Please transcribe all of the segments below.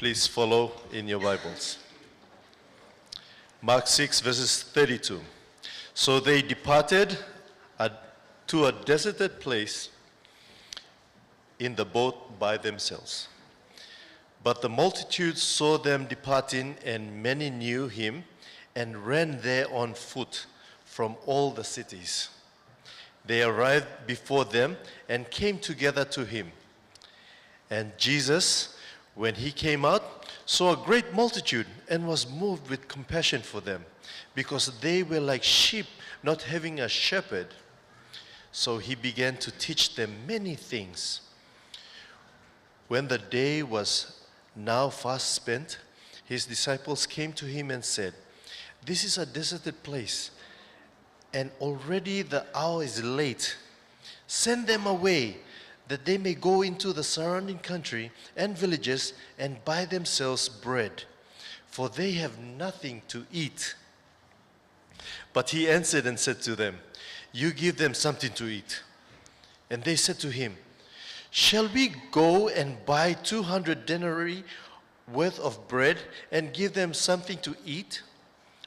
Please follow in your Bibles. Mark 6, verses 32. So they departed to a deserted place in the boat by themselves. But the multitude saw them departing, and many knew him, and ran there on foot from all the cities. They arrived before them and came together to him. And Jesus, when he came out, saw a great multitude and was moved with compassion for them, because they were like sheep not having a shepherd. So he began to teach them many things. When the day was now fast spent, his disciples came to him and said, "This is a deserted place, and already the hour is late. Send them away, that they may go into the surrounding country and villages and buy themselves bread, for they have nothing to eat." But he answered and said to them, "You give them something to eat." And they said to him, "Shall we go and buy 200 denarii worth of bread and give them something to eat?"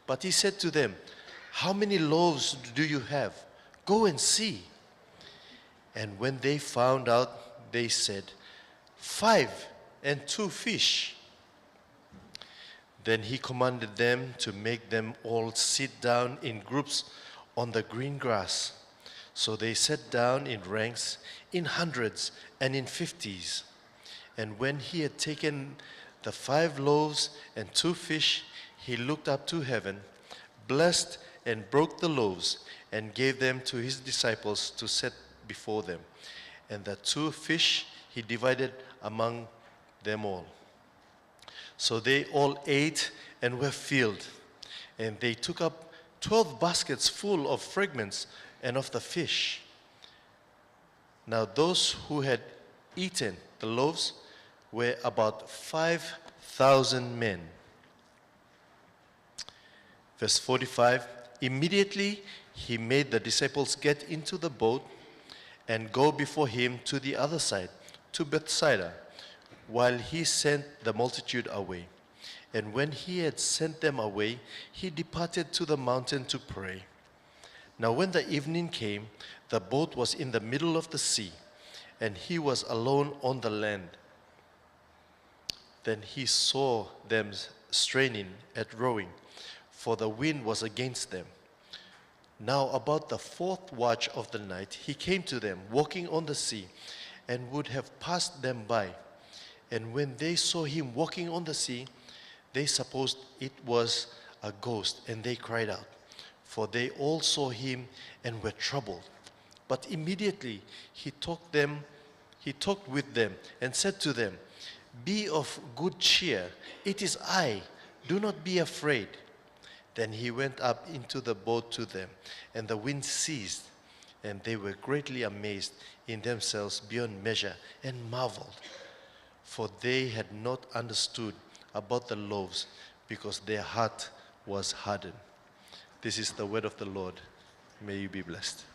But he said to them, "How many loaves do you have? Go and see." And when they found out, they said, 5 and 2 fish. Then he commanded them to make them all sit down in groups on the green grass. So they sat down in ranks, in hundreds and in 50s. And when he had taken the 5 loaves and 2 fish, he looked up to heaven, blessed and broke the loaves, and gave them to his disciples to set before them. And the 2 fish he divided among them all. So they all ate and were filled. And they took up 12 baskets full of fragments and of the fish. Now those who had eaten the loaves were about 5,000 men. Verse 45, immediately he made the disciples get into the boat and go before him to the other side, to Bethsaida, while he sent the multitude away. And when he had sent them away, he departed to the mountain to pray. Now when the evening came, the boat was in the middle of the sea, and he was alone on the land. Then he saw them straining at rowing, for the wind was against them. Now about the 4th watch of the night, he came to them, walking on the sea, and would have passed them by. And when they saw him walking on the sea, they supposed it was a ghost, and they cried out, for they all saw him and were troubled. But immediately he talked with them and said to them, "Be of good cheer, it is I, do not be afraid." Then he went up into the boat to them, and the wind ceased, and they were greatly amazed in themselves beyond measure, and marveled, for they had not understood about the loaves, because their heart was hardened. This is the word of the Lord. May you be blessed.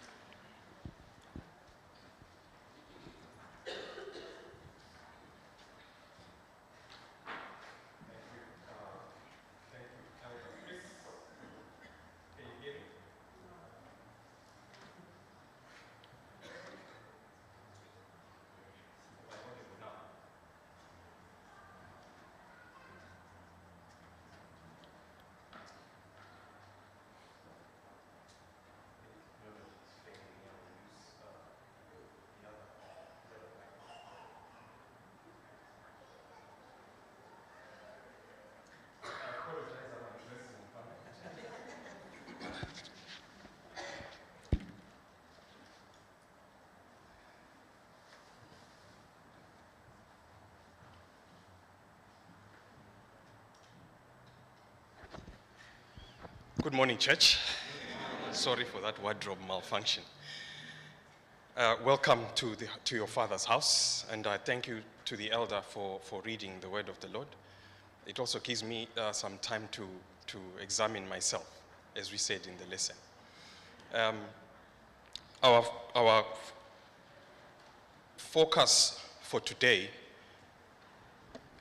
Good morning, church. Sorry for that wardrobe malfunction. Welcome to your father's house, and I thank you to the elder for reading the word of the Lord. It also gives me some time to examine myself, as we said in the lesson. Our focus for today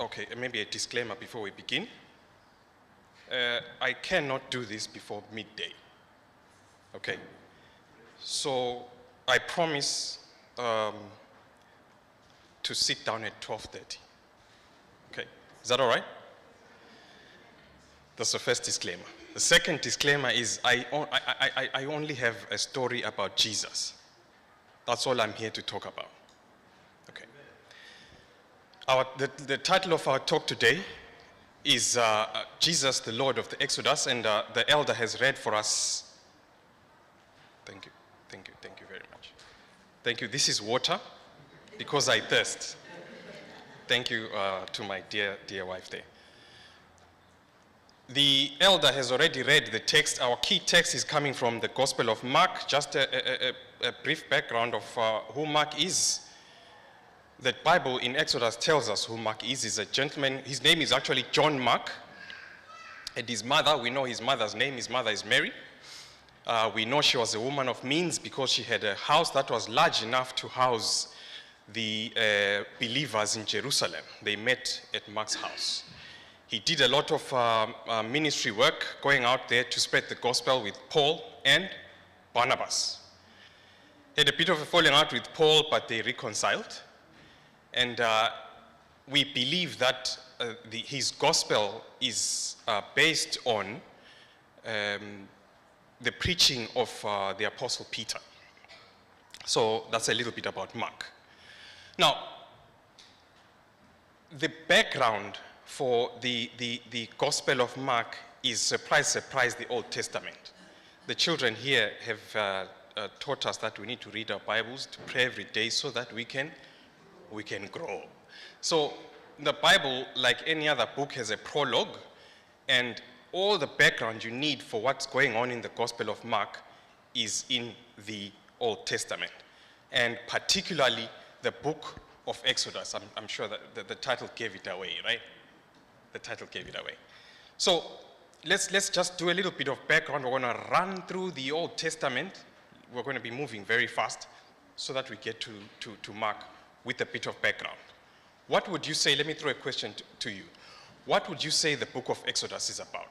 Okay, maybe a disclaimer before we begin. I cannot do this before midday. Okay, so I promise to sit down at 12:30. Okay, is that all right? That's the first disclaimer. The second disclaimer is I only have a story about Jesus. That's all I'm here to talk about. Okay. The title of our talk today is Jesus, the Lord of the Exodus, and the elder has read for us. Thank you very much. Thank you. This is water because I thirst. Thank you to my dear wife there. The elder has already read the text. Our key text is coming from the Gospel of Mark. Just a brief background of who Mark is. The Bible in Exodus tells us who Mark is. He's a gentleman. His name is actually John Mark. And his mother, we know his mother's name. His mother is Mary. We know she was a woman of means because she had a house that was large enough to house the believers in Jerusalem. They met at Mark's house. He did a lot of ministry work, going out there to spread the gospel with Paul and Barnabas. He had a bit of a falling out with Paul, but they reconciled. And we believe that his gospel is based on the preaching of the Apostle Peter. So that's a little bit about Mark. Now, the background for the Gospel of Mark is, surprise, the Old Testament. The children here have taught us that we need to read our Bibles, to pray every day so that we can grow. So the Bible, like any other book, has a prologue, and all the background you need for what's going on in the Gospel of Mark is in the Old Testament, and particularly the book of Exodus. I'm sure that the title gave it away, right? The title gave it away. So let's just do a little bit of background. We're going to run through the Old Testament. We're going to be moving very fast so that we get to Mark with a bit of background. What would you say, let me throw a question to you. What would you say the book of Exodus is about?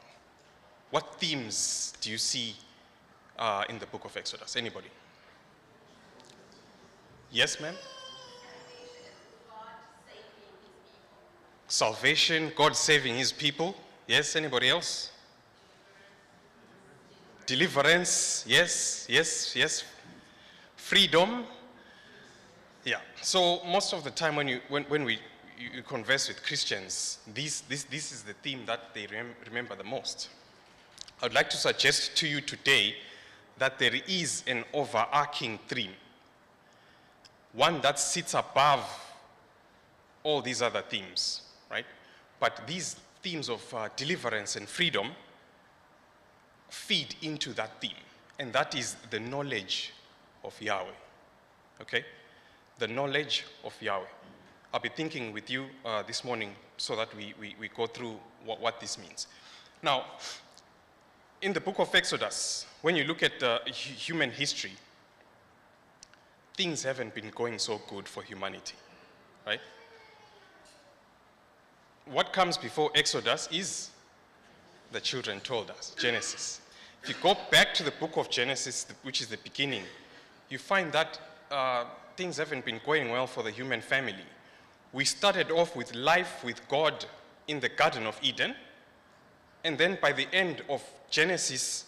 What themes do you see in the book of Exodus? Anybody? Yes, ma'am? Salvation, God saving his people. Yes, anybody else? Deliverance, yes. Freedom. Yeah, so most of the time when you converse with Christians, this is the theme that they remember the most. I would like to suggest to you today that there is an overarching theme, one that sits above all these other themes, right? But these themes of deliverance and freedom feed into that theme, and that is the knowledge of Yahweh, okay? The knowledge of Yahweh. I'll be thinking with you this morning so that we go through what this means. Now, in the book of Exodus, when you look at human history, things haven't been going so good for humanity, right? What comes before Exodus is, the children told us, Genesis. If you go back to the book of Genesis, which is the beginning, you find that things haven't been going well for the human family. We started off with life with God in the Garden of Eden, and then by the end of Genesis,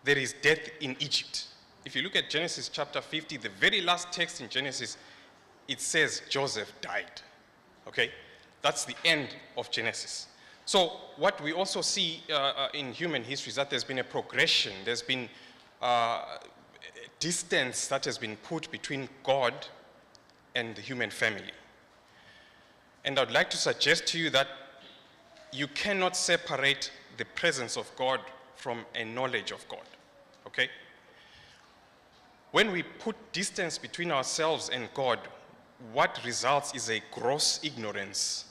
there is death in Egypt. If you look at Genesis chapter 50, the very last text in Genesis, it says Joseph died, okay? That's the end of Genesis. So what we also see in human history is that there's been a progression, there's been distance that has been put between God and the human family. And I'd like to suggest to you that you cannot separate the presence of God from a knowledge of God, okay? When we put distance between ourselves and God, what results is a gross ignorance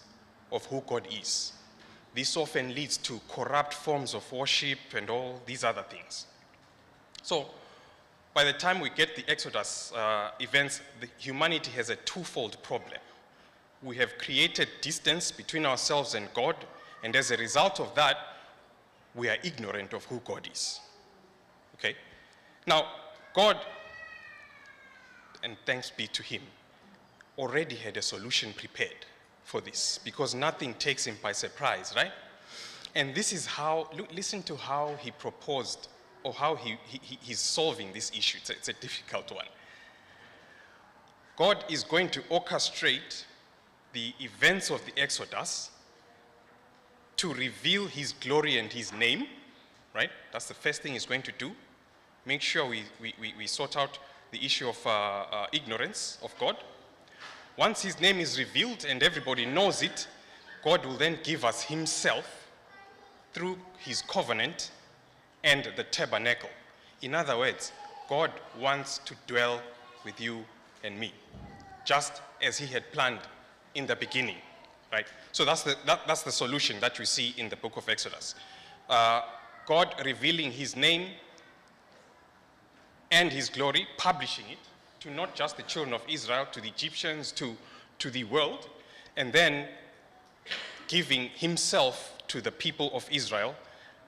of who God is. This often leads to corrupt forms of worship and all these other things. So, by the time we get the Exodus events, humanity has a twofold problem. we have created distance between ourselves and God, and as a result of that, we are ignorant of who God is. Okay? Now, God, and thanks be to him, already had a solution prepared for this, because nothing takes him by surprise, right? And this is how, listen to how he proposed, or how he's solving this issue. It's a difficult one. God is going to orchestrate the events of the Exodus to reveal his glory and his name, right? That's the first thing he's going to do. Make sure we sort out the issue of ignorance of God. Once his name is revealed and everybody knows it, God will then give us himself through his covenant and the tabernacle. In other words, God wants to dwell with you and me, just as he had planned in the beginning, right? So that's the solution that you see in the book of Exodus. God revealing his name and his glory, publishing it to not just the children of Israel, to the Egyptians, to the world, and then giving himself to the people of Israel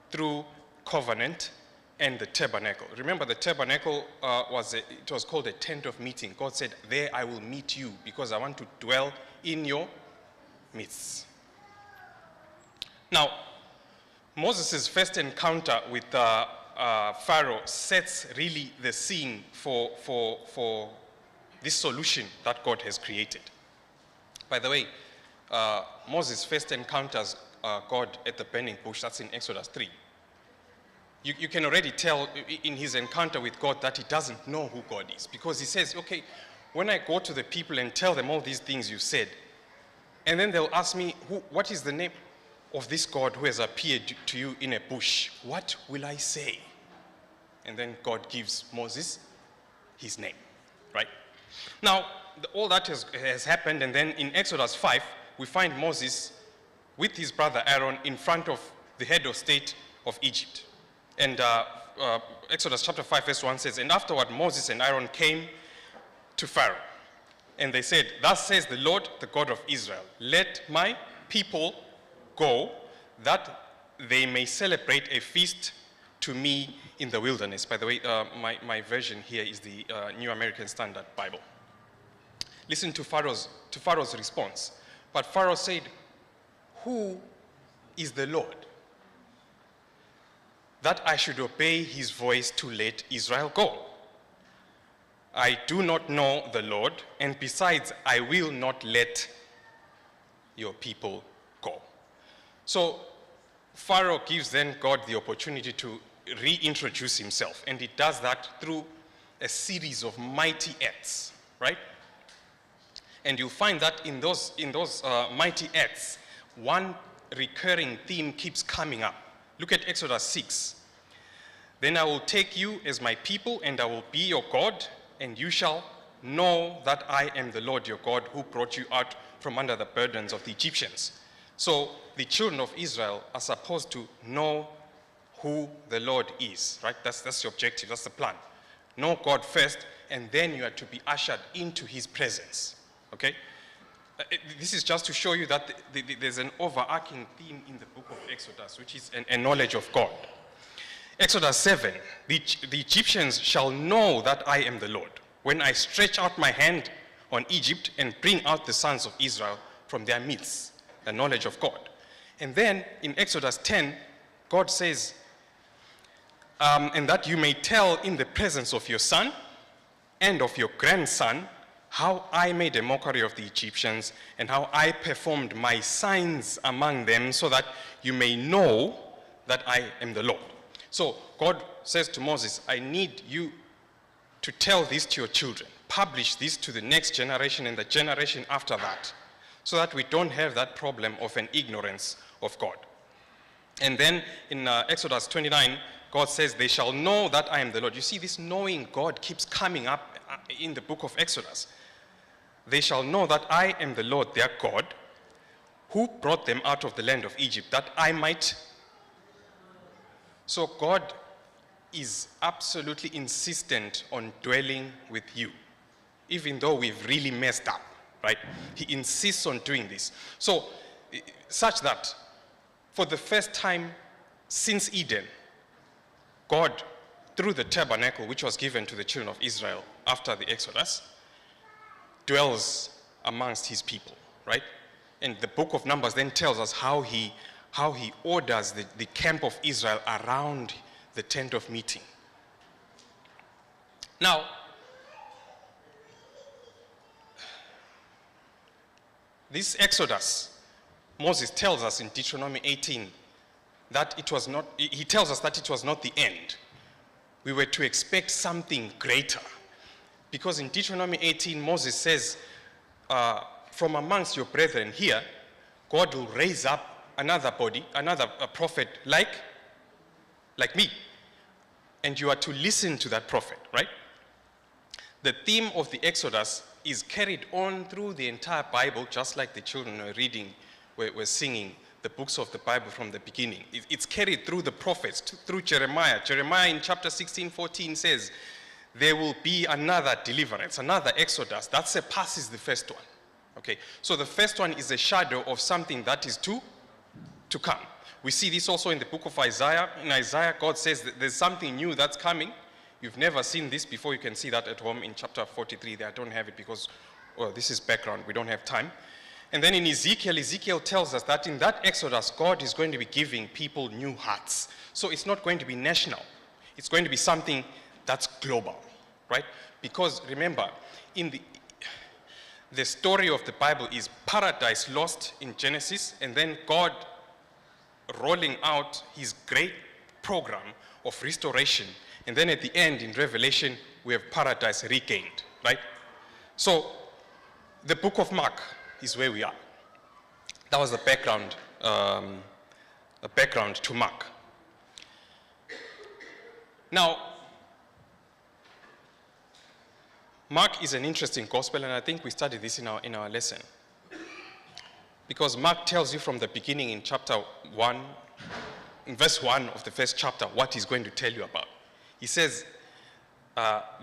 through covenant and the tabernacle. Remember, the tabernacle was called a tent of meeting. God said, there I will meet you because I want to dwell in your midst. Now, Moses' first encounter with Pharaoh sets really the scene for this solution that God has created. By the way, Moses first encounters God at the burning bush. That's in Exodus 3. You can already tell in his encounter with God that he doesn't know who God is, because he says, okay, when I go to the people and tell them all these things you said, and then they'll ask me, what is the name of this God who has appeared to you in a bush? What will I say? And then God gives Moses his name, right? Now, all that has happened, and then in Exodus 5, we find Moses with his brother Aaron in front of the head of state of Egypt. And Exodus chapter 5 verse 1 says, and afterward Moses and Aaron came to Pharaoh, and they said, thus says the Lord, the God of Israel, let my people go, that they may celebrate a feast to me in the wilderness. By the way, my version here is the New American Standard Bible. Listen to Pharaoh's response. But Pharaoh said, who is the Lord, that I should obey his voice to let Israel go? I do not know the Lord, and besides, I will not let your people go. So Pharaoh gives then God the opportunity to reintroduce himself, and he does that through a series of mighty acts, right? And you'll find that in those mighty acts, one recurring theme keeps coming up. Look at Exodus 6. Then I will take you as my people, and I will be your God, and you shall know that I am the Lord your God, who brought you out from under the burdens of the Egyptians. So the children of Israel are supposed to know who the Lord is, right? That's the objective, that's the plan. Know God first, and then you are to be ushered into his presence, okay? This is just to show you that there's an overarching theme in the book of Exodus, which is a knowledge of God. Exodus 7, the Egyptians shall know that I am the Lord, when I stretch out my hand on Egypt and bring out the sons of Israel from their midst, the knowledge of God. And then in Exodus 10, God says, and that you may tell in the presence of your son and of your grandson how I made a mockery of the Egyptians and how I performed my signs among them, so that you may know that I am the Lord. So God says to Moses, I need you to tell this to your children, publish this to the next generation and the generation after that, so that we don't have that problem of an ignorance of God. And then in Exodus 29, God says, they shall know that I am the Lord. You see, this knowing God keeps coming up in the book of Exodus. They shall know that I am the Lord their God, who brought them out of the land of Egypt, that I might. So God is absolutely insistent on dwelling with you, even though we've really messed up, right? He insists on doing this. So, such that for the first time since Eden, God, through the tabernacle which was given to the children of Israel after the Exodus, dwells amongst his people, right? And the book of Numbers then tells us how he orders the camp of Israel around the tent of meeting. Now, this Exodus, Moses tells us in Deuteronomy 18 that it was not, he tells us that it was not the end. We were to expect something greater. Because in Deuteronomy 18, Moses says, from amongst your brethren here, God will raise up another body, a prophet like me. And you are to listen to that prophet, right? The theme of the Exodus is carried on through the entire Bible, just like the children were reading, were singing the books of the Bible from the beginning. It's carried through the prophets, through Jeremiah. Jeremiah in chapter 16:14 says, there will be another deliverance, another Exodus that surpasses the first one. Okay, so the first one is a shadow of something that is to come. We see this also in the book of Isaiah. In Isaiah, God says that there's something new that's coming. You've never seen this before. You can see that at home in chapter 43 there. I don't have it because, well, this is background. We don't have time. And then in Ezekiel tells us that in that Exodus, God is going to be giving people new hearts. So it's not going to be national. It's going to be something that's global, right? Because remember, in the story of the Bible is paradise lost in Genesis, and then God rolling out his great program of restoration. And then at the end, in Revelation, we have paradise regained, right? So the book of Mark is where we are. That was the background to Mark. Now, Mark is an interesting gospel, and I think we studied this in our lesson. Because Mark tells you from the beginning in chapter 1, in verse 1 of the first chapter, what he's going to tell you about. He says,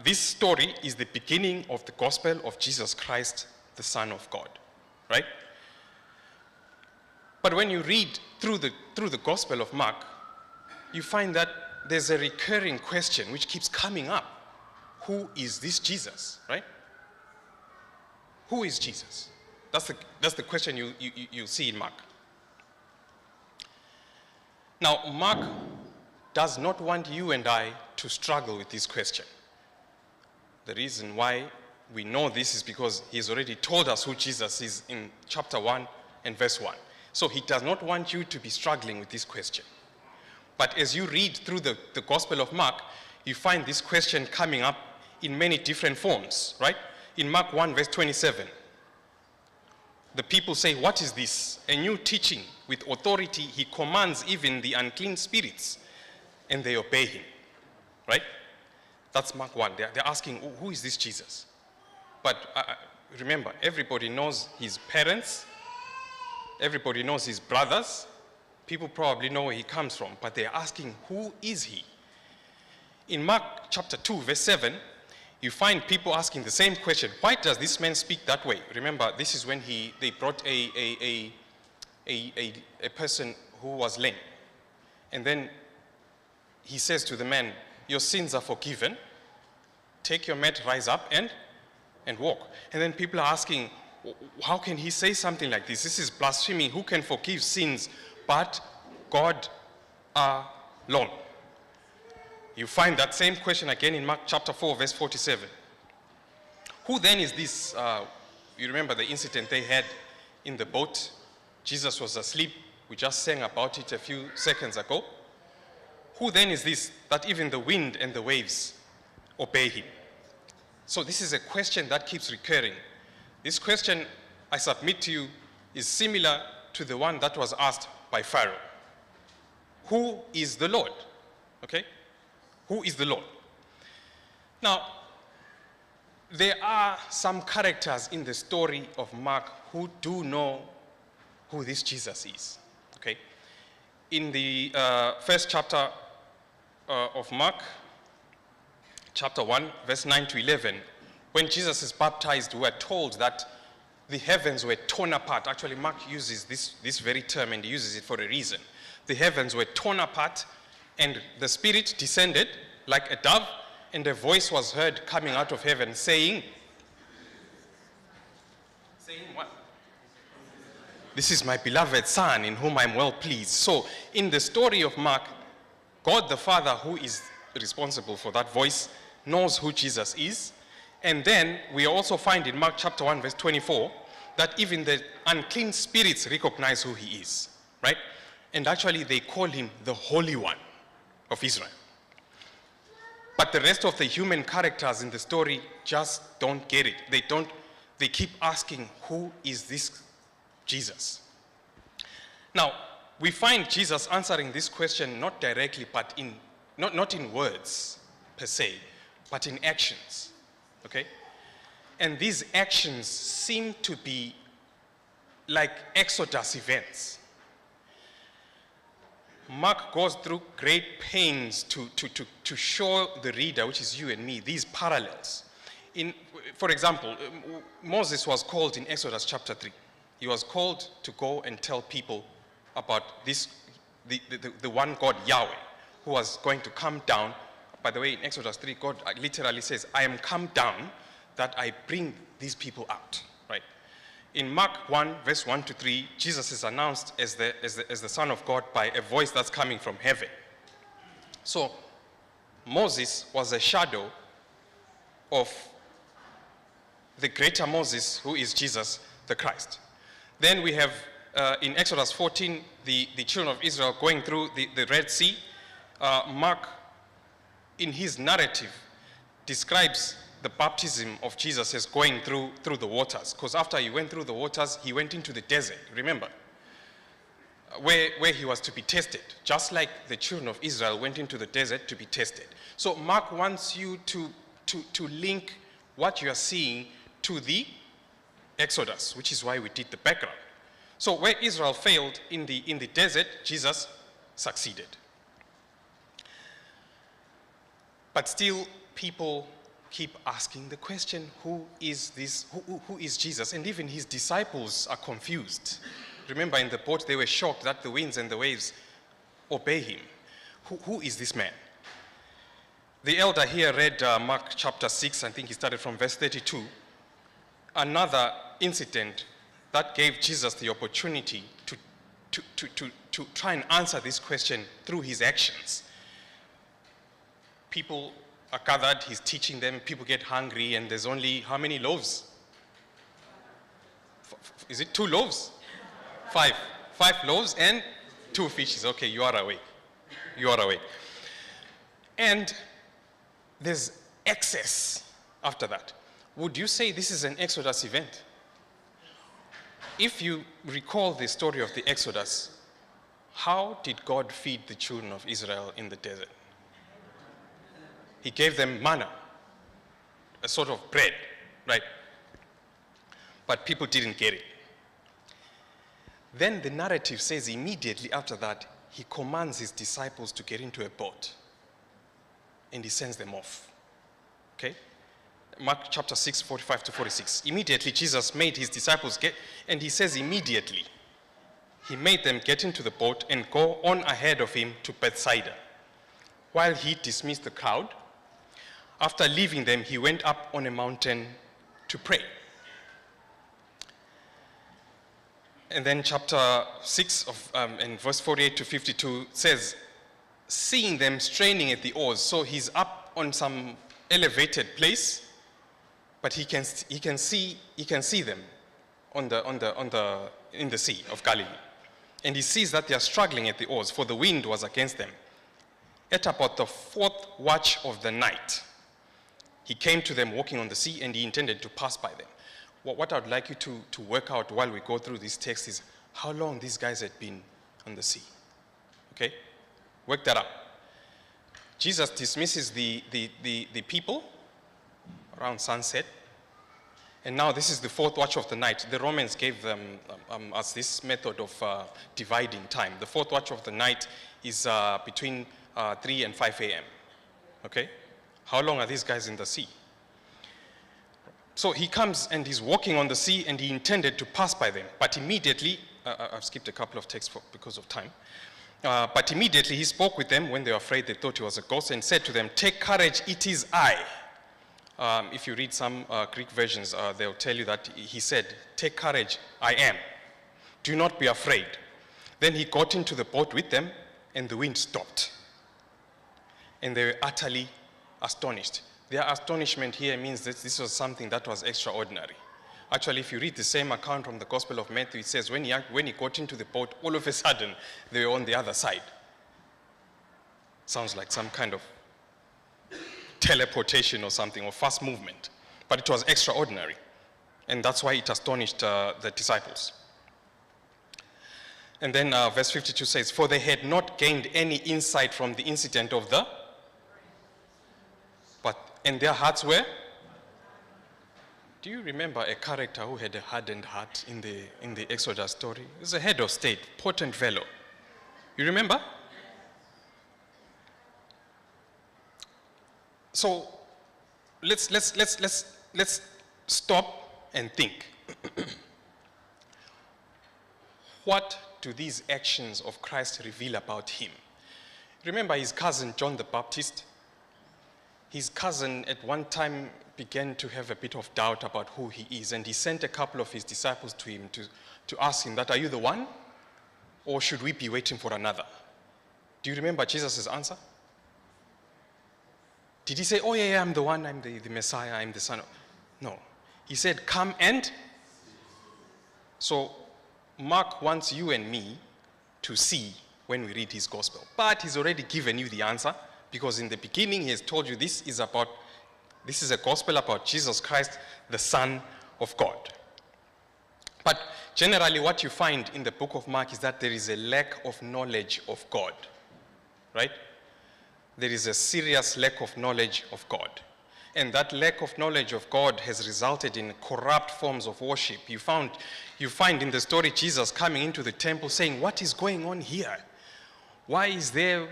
this story is the beginning of the gospel of Jesus Christ, the Son of God, right? But when you read through the gospel of Mark, you find that there's a recurring question which keeps coming up. Who is this Jesus, right? Who is Jesus? That's the question you see in Mark. Now, Mark does not want you and I to struggle with this question. The reason why we know this is because he's already told us who Jesus is in chapter 1 and verse 1. So he does not want you to be struggling with this question. But as you read through the Gospel of Mark, you find this question coming up in many different forms, right? In Mark 1 verse 27, the people say, what is this? A new teaching with authority. He commands even the unclean spirits, and they obey him, right? That's Mark 1. They're asking, who is this Jesus? But remember, everybody knows his parents. Everybody knows his brothers. People probably know where he comes from, but they're asking, who is he? In Mark chapter 2, verse 7, you find people asking the same question. Why does this man speak that way? Remember, this is when they brought a person who was lame. And then he says to the man, your sins are forgiven. Take your mat, rise up, and walk. And then people are asking, how can he say something like this? This is blasphemy. Who can forgive sins but God alone? You find that same question again in Mark chapter 4, verse 47. Who then is this? You remember the incident they had in the boat. Jesus was asleep. We just sang about it a few seconds ago. Who then is this that even the wind and the waves obey him? So this is a question that keeps recurring. This question, I submit to you, is similar to the one that was asked by Pharaoh. Who is the Lord? Okay? Who is the Lord? Now, there are some characters in the story of Mark who do know who this Jesus is. Okay? In the first chapter of Mark, chapter 1, verse 9 to 11, when Jesus is baptized, we are told that the heavens were torn apart. Actually, Mark uses this very term, and he uses it for a reason. The heavens were torn apart, and the Spirit descended like a dove, and a voice was heard coming out of heaven saying what? This is my beloved Son, in whom I'm well pleased. So in the story of Mark, God the Father, who is responsible for that voice, knows who Jesus is. And then we also find in Mark chapter 1 verse 24 that even the unclean spirits recognize who he is, right? And actually they call him the Holy One of Israel. But the rest of the human characters in the story just don't get it. They keep asking, who is this Jesus? Now, we find Jesus answering this question not directly, but not in words per se, but in actions, okay? And these actions seem to be like Exodus events. Mark goes through great pains to show the reader, which is you and me, these parallels. For example, Moses was called in Exodus chapter 3. He was called to go and tell people about the one God, Yahweh, who was going to come down. By the way, in Exodus 3, God literally says, I am come down that I bring these people out, right? In Mark 1, verse 1 to 3, Jesus is announced as the Son of God by a voice that's coming from heaven. So Moses was a shadow of the greater Moses, who is Jesus the Christ. Then we have in Exodus 14, the children of Israel going through the Red Sea. Mark, in his narrative, describes the baptism of Jesus as going through the waters. Because after he went through the waters, he went into the desert, remember? Where he was to be tested, just like the children of Israel went into the desert to be tested. So Mark wants you to link what you are seeing to the Exodus, which is why we did the background. So where Israel failed in the desert, Jesus succeeded. But still, people keep asking the question, who is this? Who is Jesus? And even his disciples are confused. Remember, in the boat, they were shocked that the winds and the waves obey him. Who is this man? The elder here read Mark chapter 6, I think he started from verse 32. Another incident that gave Jesus the opportunity to try and answer this question through his actions. People are gathered, he's teaching them, people get hungry, and there's only how many loaves? Is it 2 loaves? 5. 5 loaves and 2 fishes. Okay, you are awake. You are awake. And there's excess after that. Would you say this is an Exodus event? If you recall the story of the Exodus, how did God feed the children of Israel in the desert? He gave them manna, a sort of bread, right? But people didn't get it. Then the narrative says immediately after that, he commands his disciples to get into a boat, and he sends them off, okay? Mark chapter 6, 45 to 46. Immediately, Jesus made his disciples and he says immediately, he made them get into the boat and go on ahead of him to Bethsaida. While he dismissed the crowd, after leaving them, he went up on a mountain to pray. And then chapter 6 and verse 48 to 52 says, seeing them straining at the oars, so he's up on some elevated place, but he can see them in the Sea of Galilee. And he sees that they are struggling at the oars, for the wind was against them. At about the 4th watch of the night, he came to them walking on the sea, and he intended to pass by them. What I'd like you to work out while we go through this text is how long these guys had been on the sea. Okay? Work that out. Jesus dismisses the people around sunset. And now this is the 4th watch of the night. The Romans gave them us this method of dividing time. The 4th watch of the night is between 3 and 5 a.m. Okay? How long are these guys in the sea? So he comes and he's walking on the sea and he intended to pass by them. But immediately, I've skipped a couple of texts because of time. But immediately he spoke with them when they were afraid. They thought he was a ghost and said to them, "Take courage, it is I." If you read some Greek versions, they'll tell you that he said, "Take courage, I am. Do not be afraid." Then he got into the boat with them and the wind stopped. And they were utterly astonished. Their astonishment here means that this was something that was extraordinary. Actually, if you read the same account from the Gospel of Matthew, it says when he got into the boat, all of a sudden, they were on the other side. Sounds like some kind of teleportation or something, or fast movement. But it was extraordinary. And that's why it astonished the disciples. And then verse 52 says, "For they had not gained any insight from the incident of the..." And their hearts were? Do you remember a character who had a hardened heart in the Exodus story? He was a head of state, potent fellow. You remember? So let's stop and think. What do these actions of Christ reveal about him? Remember his cousin John the Baptist? His cousin at one time began to have a bit of doubt about who he is, and he sent a couple of his disciples to him to ask him that, "Are you the one? Or should we be waiting for another?" Do you remember Jesus' answer? Did he say, "Oh yeah, I'm the one, I'm the Messiah, I'm the Son of..." No. He said, "Come and..." So Mark wants you and me to see when we read his gospel. But he's already given you the answer, because in the beginning he has told you this is a gospel about Jesus Christ, the Son of God. But generally what you find in the book of Mark is that there is a lack of knowledge of God, right? There is a serious lack of knowledge of God. And that lack of knowledge of God has resulted in corrupt forms of worship. You find in the story Jesus coming into the temple saying, "What is going on here? Why is there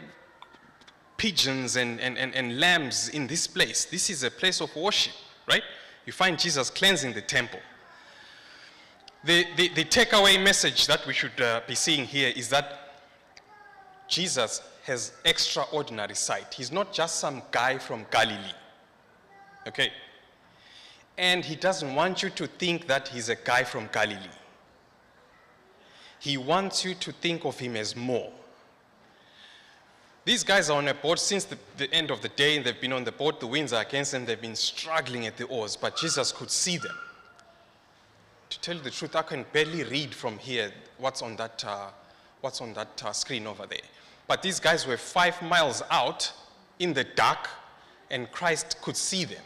pigeons and lambs in this place? This is a place of worship," right? You find Jesus cleansing the temple. The takeaway message that we should be seeing here is that Jesus has extraordinary sight. He's not just some guy from Galilee, okay? And he doesn't want you to think that he's a guy from Galilee. He wants you to think of him as more. These guys are on a boat since the end of the day, and they've been on the boat, the winds are against them, they've been struggling at the oars, but Jesus could see them. To tell you the truth, I can barely read from here what's on that screen over there. But these guys were 5 miles out in the dark, and Christ could see them.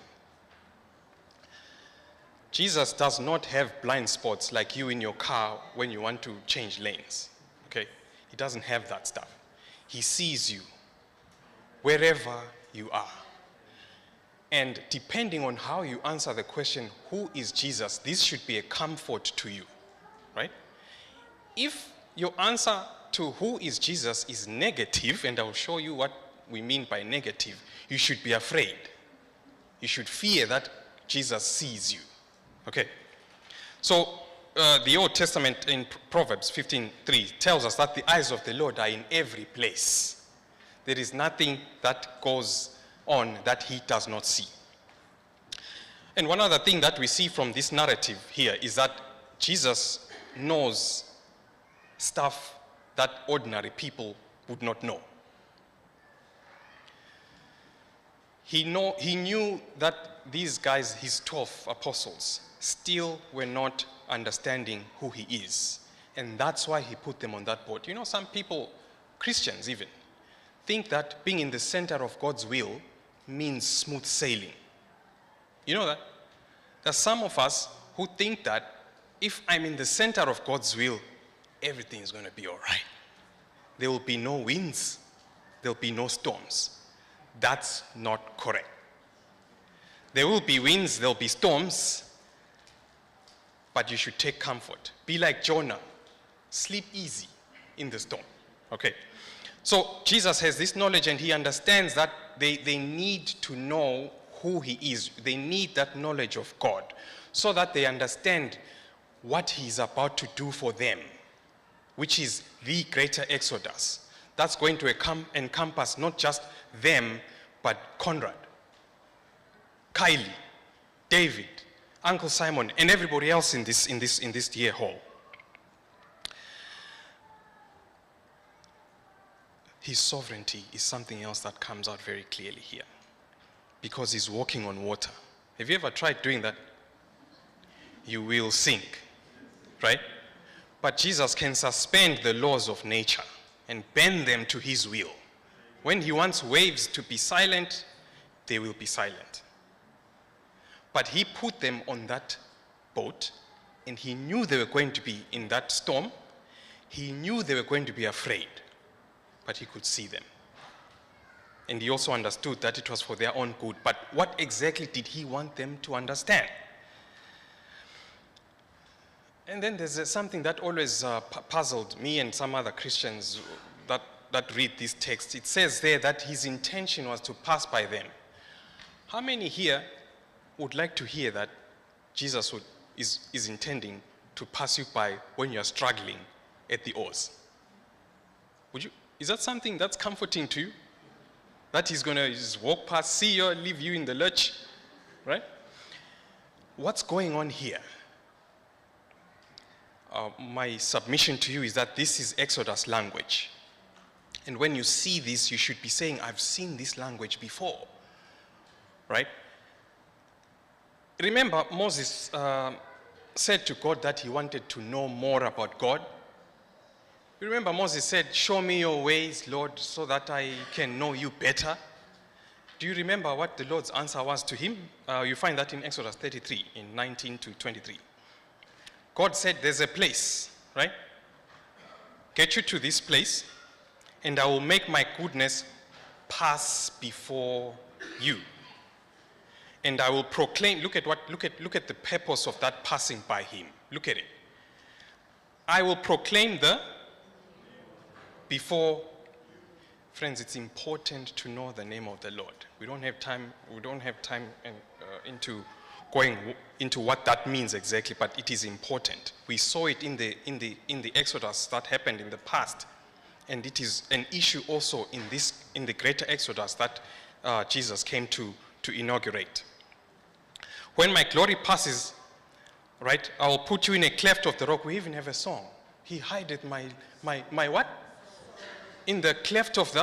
Jesus does not have blind spots like you in your car when you want to change lanes, okay? He doesn't have that stuff. He sees you wherever you are. And depending on how you answer the question, who is Jesus, this should be a comfort to you, right? If your answer to who is Jesus is negative, and I'll show you what we mean by negative, you should be afraid. You should fear that Jesus sees you, okay? So the Old Testament in Proverbs 15:3 tells us that the eyes of the Lord are in every place. There is nothing that goes on that he does not see. And one other thing that we see from this narrative here is that Jesus knows stuff that ordinary people would not know. He knew that these guys, his 12 apostles, still were not understanding who he is. And that's why he put them on that boat. You know, some people, Christians even, think that being in the center of God's will means smooth sailing. You know that? There's some of us who think that if I'm in the center of God's will, everything is going to be all right. There will be no winds. There will be no storms. That's not correct. There will be winds, there will be storms, but you should take comfort. Be like Jonah. Sleep easy in the storm. Okay. So Jesus has this knowledge and he understands that they need to know who he is. They need that knowledge of God so that they understand what he is about to do for them, which is the greater exodus. That's going to encompass not just them, but Conrad, Kylie, David, Uncle Simon, and everybody else in this dear hall. His sovereignty is something else that comes out very clearly here, because he's walking on water. Have you ever tried doing that? You will sink, right? But Jesus can suspend the laws of nature and bend them to his will. When he wants waves to be silent, they will be silent. But he put them on that boat, and he knew they were going to be in that storm. He knew they were going to be afraid, but he could see them. And he also understood that it was for their own good. But what exactly did he want them to understand? And then there's something that always puzzled me and some other Christians that read this text. It says there that his intention was to pass by them. How many here would like to hear that Jesus is intending to pass you by when you're struggling at the oars? Is that something that's comforting to you? That he's going to just walk past, see you, leave you in the lurch, right? What's going on here? My submission to you is that this is Exodus language. And when you see this, you should be saying, I've seen this language before, right? Remember, Moses said to God that he wanted to know more about God. You remember Moses said, show me your ways, Lord, so that I can know you better. Do you remember what the Lord's answer was to him? You find that in Exodus 33, in 19 to 23. God said, there's a place, right? Get you to this place, and I will make my goodness pass before you. And I will proclaim, look at the purpose of that passing by him. Look at it. I will proclaim before. Friends, it's important to know the name of the Lord. We don't have time into going into what that means exactly, but it is important. We saw it in the Exodus that happened in the past, and it is an issue also in the greater Exodus that Jesus came to inaugurate. When my glory passes, right, I will put you in a cleft of the rock. We even have a song. He hideth my what? In the cleft of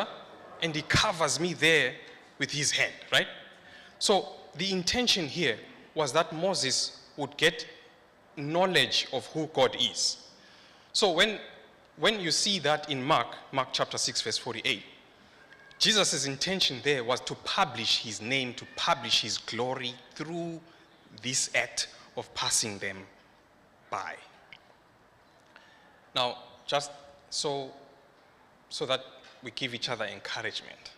and he covers me there with his hand, right? So the intention here was that Moses would get knowledge of who God is. So when you see that in Mark chapter 6, verse 48, Jesus' intention there was to publish his name, to publish his glory through this act of passing them by. Now, just so that we give each other encouragement,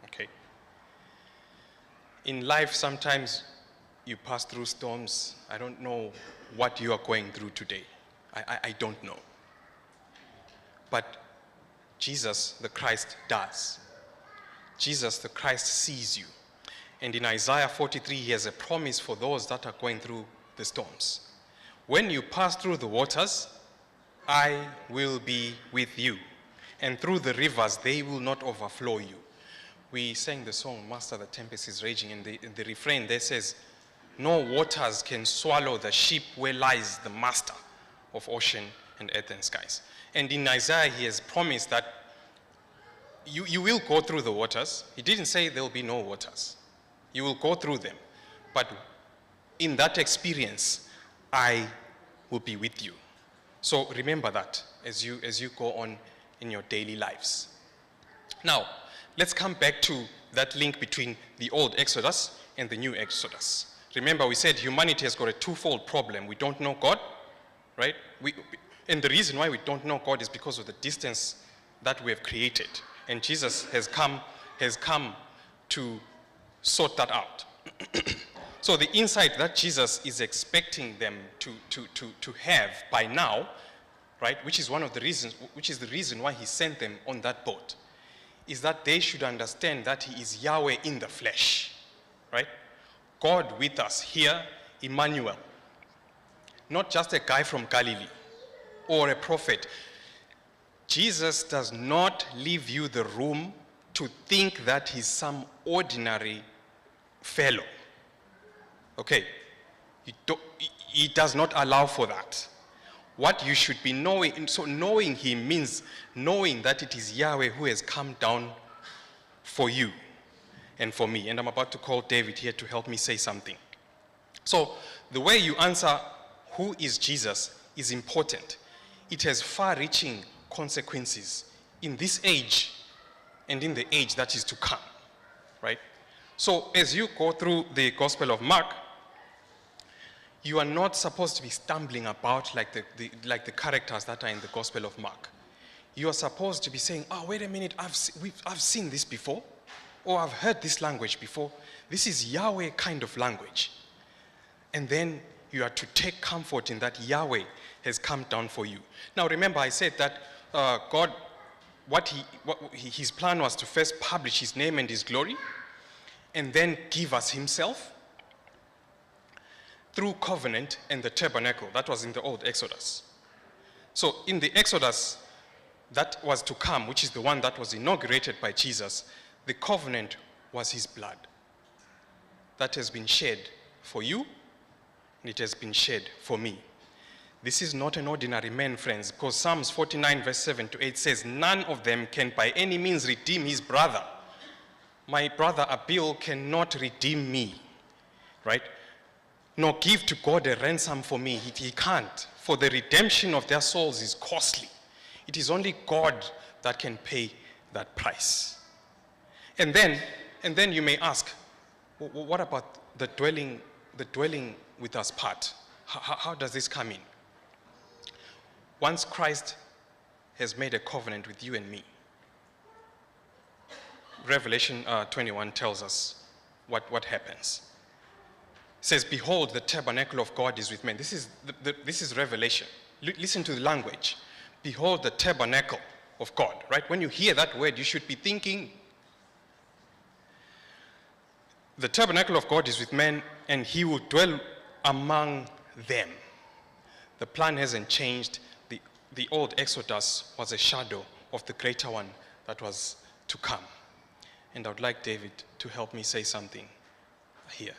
okay? In life, sometimes you pass through storms. I don't know what you are going through today. I don't know. But Jesus, the Christ, does. Jesus, the Christ, sees you. And in Isaiah 43, he has a promise for those that are going through the storms. When you pass through the waters, I will be with you. And through the rivers, they will not overflow you. We sang the song, Master, the Tempest is Raging, and the refrain there says, no waters can swallow the ship where lies the master of ocean and earth and skies. And in Isaiah, he has promised that you will go through the waters. He didn't say there will be no waters. You will go through them. But in that experience, I will be with you. So remember that as you go on in your daily lives. Now, let's come back to that link between the old Exodus and the new Exodus. Remember, we said humanity has got a twofold problem. We don't know God, right? And the reason why we don't know God is because of the distance that we have created. And Jesus has come to sort that out. So the insight that Jesus is expecting them to have by now, right, which is the reason why he sent them on that boat, is that they should understand that he is Yahweh in the flesh, right? God with us here, Emmanuel. Not just a guy from Galilee or a prophet. Jesus does not leave you the room to think that he's some ordinary fellow. Okay? He does not allow for that. What you should be knowing, so knowing him means knowing that it is Yahweh who has come down for you and for me. And I'm about to call David here to help me say something. So the way you answer who is Jesus is important. It has far-reaching consequences in this age and in the age that is to come, right? So as you go through the Gospel of Mark, you are not supposed to be stumbling about like the characters that are in the Gospel of Mark. You are supposed to be saying, oh, wait a minute, I've seen this before, or I've heard this language before. This is Yahweh kind of language. And then you are to take comfort in that Yahweh has come down for you. Now remember, I said that God, his plan was to first publish his name and his glory, and then give us himself through covenant and the tabernacle. That was in the old Exodus. So in the Exodus that was to come, which is the one that was inaugurated by Jesus, the covenant was his blood that has been shed for you, and it has been shed for me. This is not an ordinary man, friends, because Psalms 49 verse 7 to 8 says, none of them can by any means redeem his brother. My brother Abil cannot redeem me, right? Nor give to God a ransom for me. He can't. For the redemption of their souls is costly. It is only God that can pay that price. And then you may ask, what about the dwelling with us part? How does this come in? Once Christ has made a covenant with you and me, Revelation 21 tells us what happens. It says, behold, the tabernacle of God is with men. This is Revelation. Listen to the language. Behold, the tabernacle of God, right? When you hear that word, you should be thinking, the tabernacle of God is with men, and he will dwell among them. The plan hasn't changed. The old Exodus was a shadow of the greater one that was to come. And I would like David to help me say something here.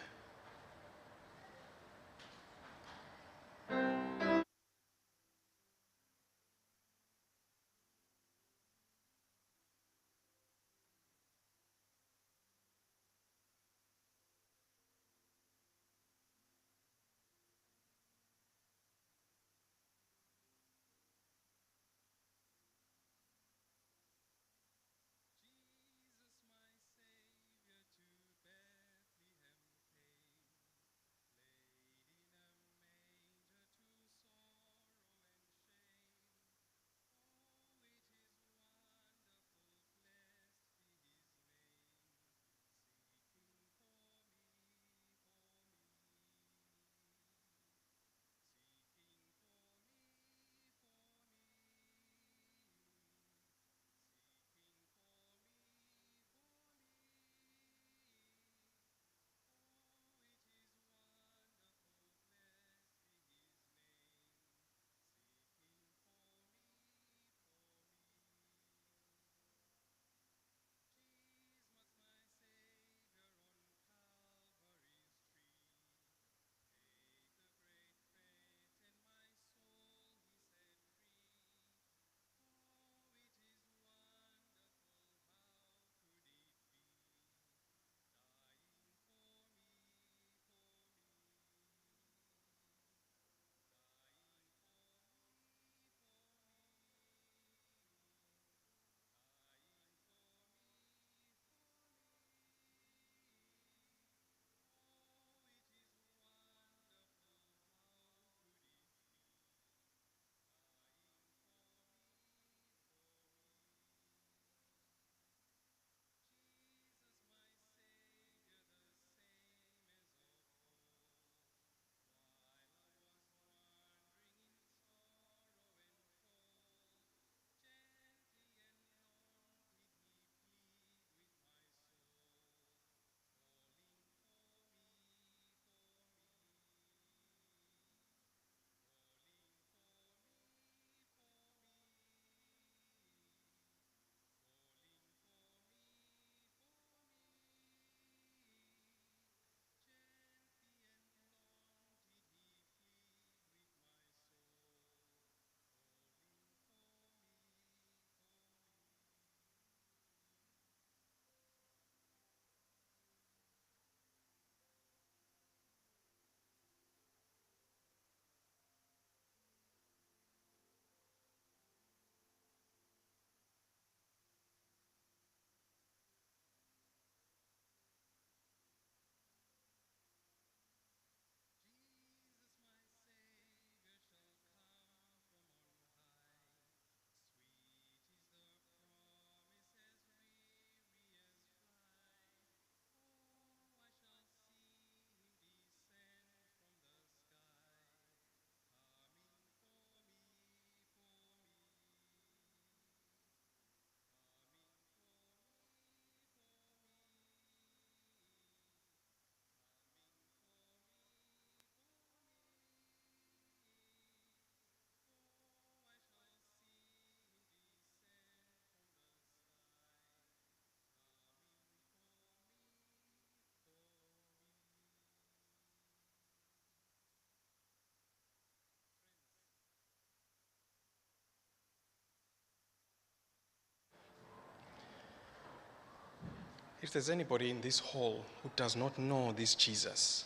If there's anybody in this hall who does not know this Jesus,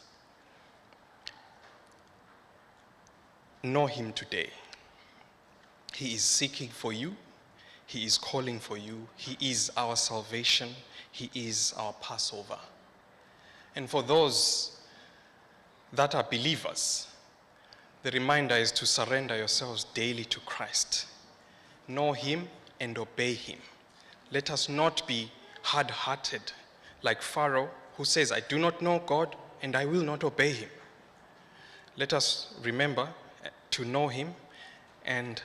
know him today. He is seeking for you. He is calling for you. He is our salvation. He is our Passover. And for those that are believers, the reminder is to surrender yourselves daily to Christ. Know him and obey him. Let us not be hard-hearted like Pharaoh, who says, I do not know God and I will not obey him. Let us remember to know him and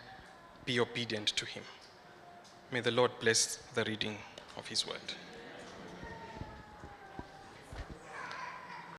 be obedient to him. May the Lord bless the reading of his word.